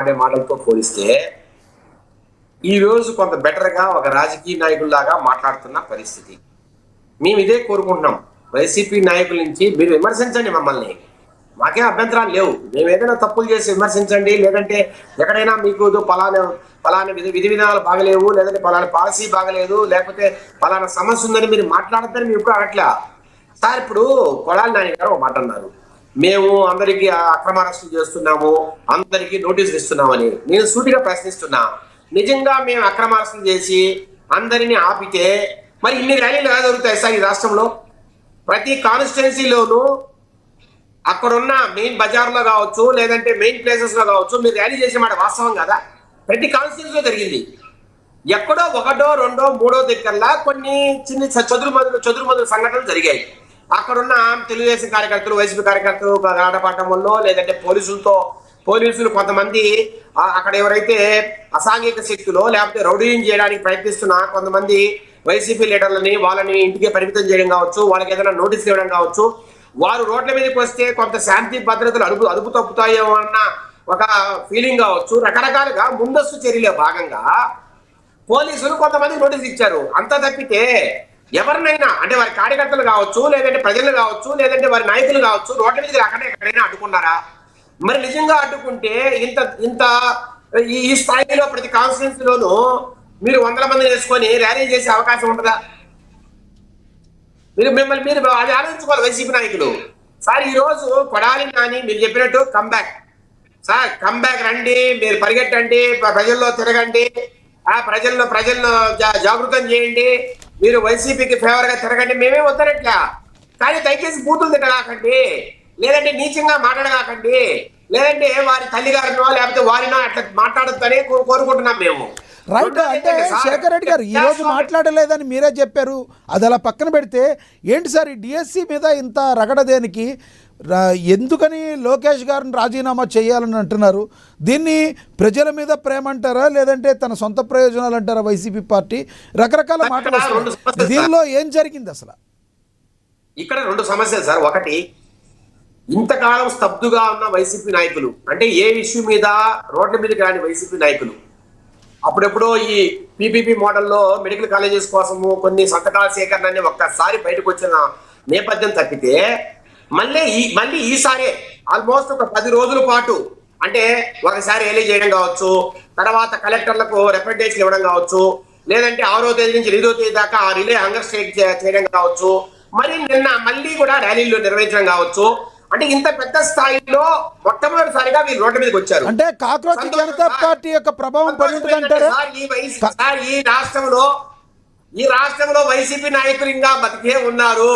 మాట్లాడే మాటలతో పోలిస్తే ఈ రోజు కొంత బెటర్గా ఒక రాజకీయ నాయకుల్లాగా మాట్లాడుతున్న పరిస్థితి. మేము ఇదే కోరుకుంటున్నాం. వైసీపీ నాయకుల నుంచి మీరు విమర్శించండి, మమ్మల్ని మాకేం అభ్యంతరాలు లేవు. మేము ఏదైనా తప్పులు చేసి విమర్శించండి, లేదంటే ఎక్కడైనా మీకు పలానా విధి విధానాలు బాగలేవు, లేదంటే పలానా పాలసీ బాగలేదు, లేకపోతే పలానా సమస్య ఉందని మీరు మాట్లాడద్దని మేము ఇప్పుడు అట్లా. సార్, ఇప్పుడు కొడాలి నాని గారు ఒక మాట అన్నారు, మేము అందరికీ అక్రమ అరెస్టులు చేస్తున్నాము, అందరికీ నోటీసులు ఇస్తున్నామని. నేను సూటిగా ప్రశ్నిస్తున్నా, నిజంగా మేము అక్రమ అరెస్టులు చేసి అందరినీ ఆపితే మరి ఇన్ని ర్యాలీలు ఎలా జరుగుతాయి సార్ ఈ రాష్ట్రంలో? ప్రతి కాన్స్టిట్యున్సీలోనూ అక్కడున్న మెయిన్ బజార్లో కావచ్చు, లేదంటే మెయిన్ ప్లేసెస్ లో కావచ్చు, మీరు ర్యాలీ చేసే మాట వాస్తవం కదా. ప్రతి కాన్స్టిట్యున్సీలో జరిగింది. ఎక్కడో ఒకటో రెండో మూడో దగ్గరలా కొన్ని చిన్న చదురు సంఘటనలు జరిగాయి. అక్కడున్న తెలుగుదేశం కార్యకర్తలు, వైసీపీ కార్యకర్తలు ఆటపాటం వల్ల, లేదంటే పోలీసులు కొంతమంది అక్కడ ఎవరైతే అసాంఘిక శక్తులు లేకపోతే రౌడీని చేయడానికి ప్రయత్నిస్తున్న కొంతమంది వైసీపీ లీడర్లని వాళ్ళని ఇంటికి పరిమితం చేయడం కావచ్చు, వాళ్ళకి ఏదైనా నోటీస్ ఇవ్వడం కావచ్చు, వారు రోడ్ల మీదకి వస్తే కొంత శాంతి భద్రతలు అదుపు తప్పుతాయేమో అన్న ఒక ఫీలింగ్ కావచ్చు. రకరకాలుగా ముందస్తు చర్యలో భాగంగా పోలీసులు కొంతమంది నోటీస్ ఇచ్చారు. అంతా తప్పితే ఎవరినైనా అంటే వారి కార్యకర్తలు కావచ్చు, లేదంటే ప్రజలు కావచ్చు, లేదంటే వారి నాయకులు కావచ్చు, రోడ్ల మీదకి రాకుండా ఎక్కడైనా అడ్డుకున్నారా? మరి నిజంగా అడ్డుకుంటే ఇంత ఈ స్థాయిలో ప్రతి కాన్స్టిట్యున్సీలోనూ మీరు 100 మందిని వేసుకొని ర్యాలీ చేసే అవకాశం ఉంటుందా? మీరు అది ఆలోచించుకోవాలి వైసీపీ నాయకులు. సార్, ఈ రోజు కొడాలి నాని మీరు చెప్పినట్టు కంబ్యాక్ సార్, కంబ్యాక్ రండి, మీరు పరిగెట్టండి, ప్రజల్లో తిరగండి, ప్రజలను జాగృతం చేయండి, మీరు వైసీపీకి ఫేవర్ గా తిరగండి, మేమే వద్దనట్లా. కానీ దయచేసి బూతులు తిట్టగాకండి, లేదంటే నీచంగా మాట్లాడగాకండి, లేదంటే వారి తల్లిగారినో లేకపోతే వారినో అట్లా మాట్లాడొద్దని కోరుకుంటున్నాం మేము. రైట్. అంటే శేఖర్ రెడ్డి గారు ఈరోజు మాట్లాడలేదని మీరే చెప్పారు. అది అలా పక్కన పెడితే ఏంటి సార్ ఈ డిఎస్సి మీద ఇంత రగడ దేనికి? ఎందుకని లోకేష్ గారిని రాజీనామా చేయాలని అంటున్నారు? దీన్ని ప్రజల మీద ప్రేమ అంటారా, లేదంటే తన సొంత ప్రయోజనాలు అంటారా? వైసీపీ పార్టీ రకరకాల మాటలు వస్తున్నాయి. దీనిలో ఏం జరిగింది అసలు? ఇక్కడ 2 సమస్యలు సార్. ఒకటి, ఇంతకాలం స్తబ్దుగా ఉన్న వైసీపీ నాయకులు, అంటే ఏ ఇష్యూ మీద రోడ్ల మీదకి రాని వైసీపీ నాయకులు అప్పుడెప్పుడో ఈ పీపీపీ మోడల్లో మెడికల్ కాలేజెస్ కోసము కొన్ని సంతకాల సేకరణ ఒక్కసారి బయటకు వచ్చిన నేపథ్యం తప్పితే మళ్ళీ ఈసారి ఆల్మోస్ట్ ఒక 10 రోజుల పాటు, అంటే ఒకసారి రిలీజ్ చేయడం కావచ్చు, తర్వాత కలెక్టర్లకు రిప్రజెంటేషన్ ఇవ్వడం కావచ్చు, లేదంటే 6వ తేదీ నుంచి 2వ తేదీ దాకా ఆ రిలే హంగర్ స్ట్రైక్ చేయడం కావచ్చు, మరి నిన్న మళ్ళీ కూడా ర్యాలీలు నిర్వహించడం కావచ్చు. అంటే ఇంత పెద్ద స్థాయిలో మొట్టమొదటిసారిగా వీళ్ళు రోడ్ల మీదకి వచ్చారు. అంటే కాక్రోచ్ జనతా పార్టీ యొక్క ప్రభావం పడి ఉంటుందంటారా? ఈ రాష్ట్రంలో వైసీపీ నాయకులు ఇంకా బతికే ఉన్నారు,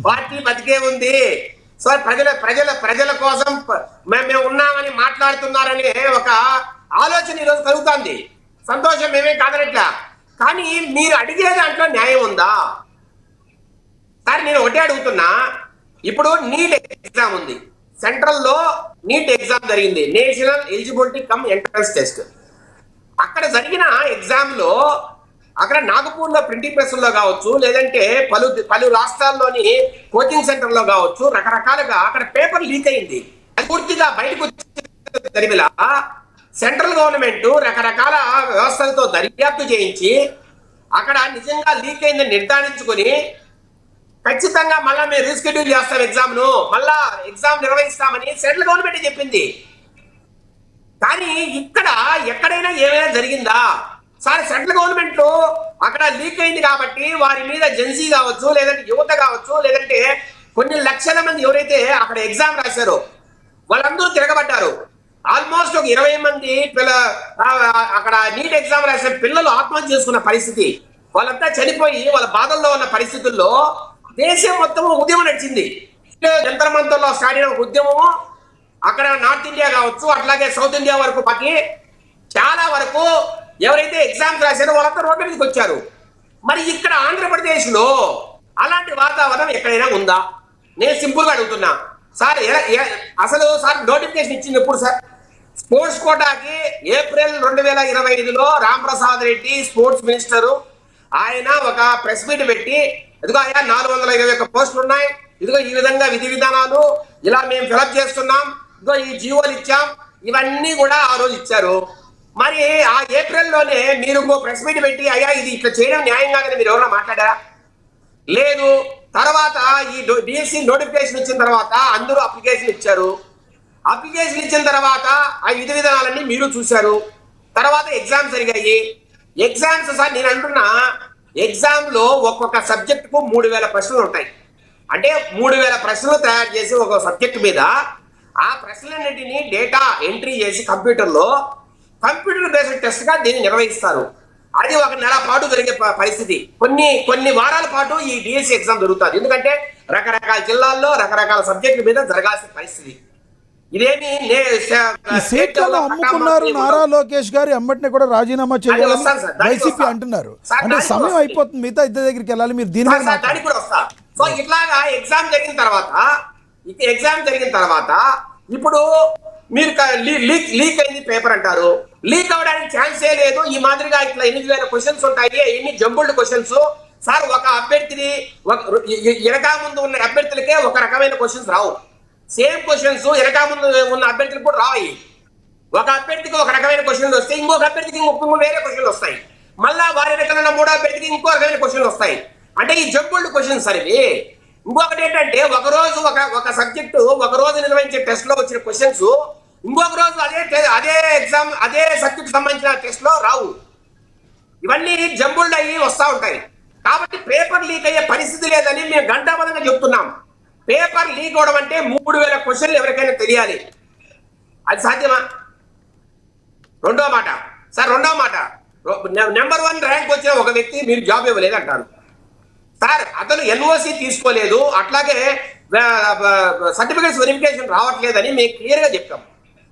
పార్టీ బతికే ఉంది. సో ప్రజల కోసం మేము ఉన్నామని మాట్లాడుతున్నారని ఒక ఆలోచన ఈరోజు కలుగుతుంది. సంతోషం, మేమే కాదనట్లా. కానీ మీరు అడిగే దాంట్లో న్యాయం ఉందా సార్? నేను ఒకటే అడుగుతున్నా. ఇప్పుడు నీట్ ఎగ్జామ్ ఉంది, సెంట్రల్ లో నీట్ ఎగ్జామ్ జరిగింది, national eligibility cum entrance test. అక్కడ జరిగిన ఎగ్జామ్ లో అక్కడ నాగపూర్ లో ప్రింటింగ్ ప్రెస్ లో కావచ్చు, లేదంటే పలు రాష్ట్రాల్లోని కోచింగ్ సెంటర్ లో కావచ్చు, రకరకాలుగా అక్కడ పేపర్ లీక్ అయింది. అది పూర్తిగా బయటకు జరిగిలా సెంట్రల్ గవర్నమెంట్ రకరకాల వ్యవస్థలతో దర్యాప్తు చేయించి అక్కడ నిజంగా లీక్ అయిందని నిర్ధారించుకొని ఖచ్చితంగా మళ్ళా మేము రీస్కెడ్యూల్ చేస్తాం ఎగ్జామ్ ను, మళ్ళా ఎగ్జామ్ నిర్వహిస్తామని సెంట్రల్ గవర్నమెంట్ చెప్పింది. కానీ ఇక్కడ ఎక్కడైనా ఏమైనా జరిగిందా సార్? సెంట్రల్ గవర్నమెంట్ లో అక్కడ లీక్ అయింది కాబట్టి వారి మీద జెన్సీ కావచ్చు, లేదంటే యువత కావచ్చు, లేదంటే కొన్ని లక్షల మంది ఎవరైతే అక్కడ ఎగ్జామ్ రాశారో వాళ్ళందరూ తిరగబడ్డారు. ఆల్మోస్ట్ ఒక 20 మంది అక్కడ నీట్ ఎగ్జామ్ రాసిన పిల్లలు ఆత్మహత్య చేసుకున్న పరిస్థితి, వాళ్ళంతా చనిపోయి వాళ్ళ బాధల్లో ఉన్న పరిస్థితుల్లో దేశం మొత్తం ఉద్యమం నడిచింది. జంతర్ మంతర్లో స్టార్ట్ అయిన ఉద్యమము అక్కడ నార్త్ ఇండియా కావచ్చు, అట్లాగే సౌత్ ఇండియా వరకు పాకి చాలా వరకు ఎవరైతే ఎగ్జామ్స్ రాశారో వాళ్ళంతా రోడ్ల మీదకి వచ్చారు. మరి ఇక్కడ ఆంధ్రప్రదేశ్ లో అలాంటి వాతావరణం ఎక్కడైనా ఉందా? నేను సింపుల్ గా అడుగుతున్నా సార్. అసలు సార్ నోటిఫికేషన్ ఇచ్చింది ఎప్పుడు సార్? స్పోర్ట్స్ కోటాకి ఏప్రిల్ 2025లో రాంప్రసాద్ రెడ్డి స్పోర్ట్స్ మినిస్టర్ ఆయన ఒక ప్రెస్ మీట్ పెట్టి, ఇదిగో అయ్యా 421 పోస్టులు ఉన్నాయి, ఇదిగో ఈ విధంగా విధి విధానాలు ఇలా మేము ఫిలప్ చేస్తున్నాం, ఇదిగో ఈ జీవోలు ఇచ్చాం, ఇవన్నీ కూడా ఆ రోజు ఇచ్చారు. మరి ఆ ఏప్రిల్లోనే మీరు ఇంకో ప్రెస్ మీట్ పెట్టి అయ్యా ఇది ఇట్లా చేయడం న్యాయం కాదని మీరు ఎవరైనా మాట్లాడారా? లేదు. తర్వాత ఈ డిఎస్సి నోటిఫికేషన్ ఇచ్చిన తర్వాత అందరూ అప్లికేషన్ ఇచ్చారు. అప్లికేషన్ ఇచ్చిన తర్వాత ఆ విధి విధానాలన్నీ మీరు చూశారు. తర్వాత ఎగ్జామ్స్ జరిగాయి. ఎగ్జామ్స్ సార్ నేను అంటున్నా, ఎగ్జామ్ లో ఒక్కొక్క సబ్జెక్ట్ కు 3000 ప్రశ్నలు ఉంటాయి. అంటే 3000 ప్రశ్నలు తయారు చేసి ఒక సబ్జెక్ట్ మీద ఆ ప్రశ్నలన్నింటినీ డేటా ఎంట్రీ చేసి కంప్యూటర్ బేస్డ్ టెస్ట్ గా దీన్ని నిర్వహిస్తారు. అది ఒక నెల పాటు జరిగే పరిస్థితి. కొన్ని వారాల పాటు ఈ డిఎస్సి ఎగ్జామ్ జరుగుతుంది. ఎందుకంటే రకరకాల జిల్లాల్లో రకరకాల సబ్జెక్టుల మీద జరగాల్సిన పరిస్థితి. ఇదేమి ఈ సీట్లను అమ్ముకున్నారు నారా లోకేష్ గారు, ఎమ్మటిని కూడా రాజీనామా చేయాలని వైసీపీ అంటున్నారు. అంటే సమయం అయిపోతుంది, మిగతా ఇద్దరి దగ్గరికి వెళ్ళాలి, మీరు దీని మీద దానికి కూడా వస్తా. సో ఇట్లాగా ఎగ్జామ్ జరిగిన తర్వాత ఇప్పుడు మీరు లీక్ అయింది పేపర్ అంటారు. లీక్ అవడానికి ఛాన్సే లేదు. ఈ మాదిరిగా ఇట్లా 8,000 క్వశ్చన్స్ ఉంటాయి, ఎన్ని జంబుల్డ్ క్వశ్చన్స్ సార్. ఒక అభ్యర్థిని ఎనకా ముందు ఉన్న అభ్యర్థులకే ఒక రకమైన క్వశ్చన్స్ రావు. సేమ్ క్వశ్చన్స్ ఎనకా ముందు ఉన్న అభ్యర్థులకు కూడా రావు. ఒక అభ్యర్థికి ఒక రకమైన క్వశ్చన్లు వస్తాయి, ఇంకొక అభ్యర్థికి ఇంకొక వేరే క్వశ్చన్లు వస్తాయి. మళ్ళా వారి రకమైన మూడో అభ్యర్థికి ఇంకో రకమైన క్వశ్చన్లు వస్తాయి. అంటే ఈ జంబుల్డ్ క్వశ్చన్స్ సార్ ఇవి. ఇంకొకటి ఏంటంటే ఒక రోజు ఒక సబ్జెక్టు ఒక రోజు నిర్వహించే టెస్ట్ లో వచ్చిన క్వశ్చన్స్ ఇంకొక రోజు అదే ఎగ్జామ్ అదే సబ్జెక్ట్ సంబంధించిన టెస్ట్ లో రావు. ఇవన్నీ జంబుల్డ్ అయ్యి వస్తూ ఉంటాయి. కాబట్టి పేపర్ లీక్ అయ్యే పరిస్థితి లేదని మేము గంటాబద్ధంగా చెప్తున్నాం. పేపర్ లీక్ అవడం అంటే 3000 క్వశ్చన్లు ఎవరికైనా తెలియాలి. అది సాధ్యమా? రెండో మాట నెంబర్ 1 ర్యాంక్ వచ్చిన ఒక వ్యక్తి మీరు జాబ్ ఇవ్వలేదు అంటారు సార్. అతను ఎన్ఓసి తీసుకోలేదు, అట్లాగే సర్టిఫికేట్స్ వెరిఫికేషన్ రావట్లేదని మేము క్లియర్ గా చెప్పాం.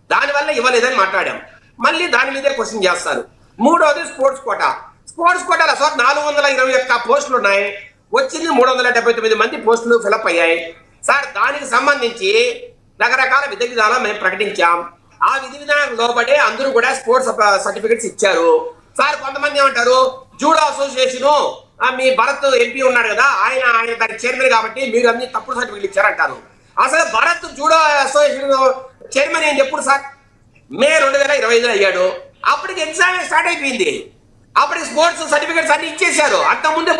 దానివల్ల ఇవ్వలేదని మాట్లాడాం. మళ్ళీ దాని మీదే క్వశ్చన్ చేస్తారు. మూడోది స్పోర్ట్స్ కోటాలో సార్ 421 పోస్టులు ఉన్నాయి. వచ్చింది 379 మంది పోస్టులు ఫిలప్ అయ్యాయి సార్. దానికి సంబంధించి రకరకాల విధి విధానాలు మేము ప్రకటించాం. ఆ విధి విధానం లోబడే అందరూ కూడా స్పోర్ట్స్ సర్టిఫికెట్స్ ఇచ్చారు సార్. కొంతమంది ఏమంటారు, జూడో అసోసియేషన్ మీ భరత్ ఎంపీ ఉన్నాడు కదా, ఆయన దానికి చైర్మన్ కాబట్టి మీరు అన్ని తప్పుడు సర్టిఫికెట్లు ఇచ్చారంటారు. అసలు భరత్ జూడో అసోసియేషన్ చైర్మన్ ఏంటి ఎప్పుడు సార్? మే 2025 అయ్యాడు. అప్పటికి ఎగ్జామ్ స్టార్ట్ అయిపోయింది. అప్పటికి స్పోర్ట్స్ సర్టిఫికెట్స్ అన్ని ఇచ్చేశారు. అంతకుముందు ఎప్పుడు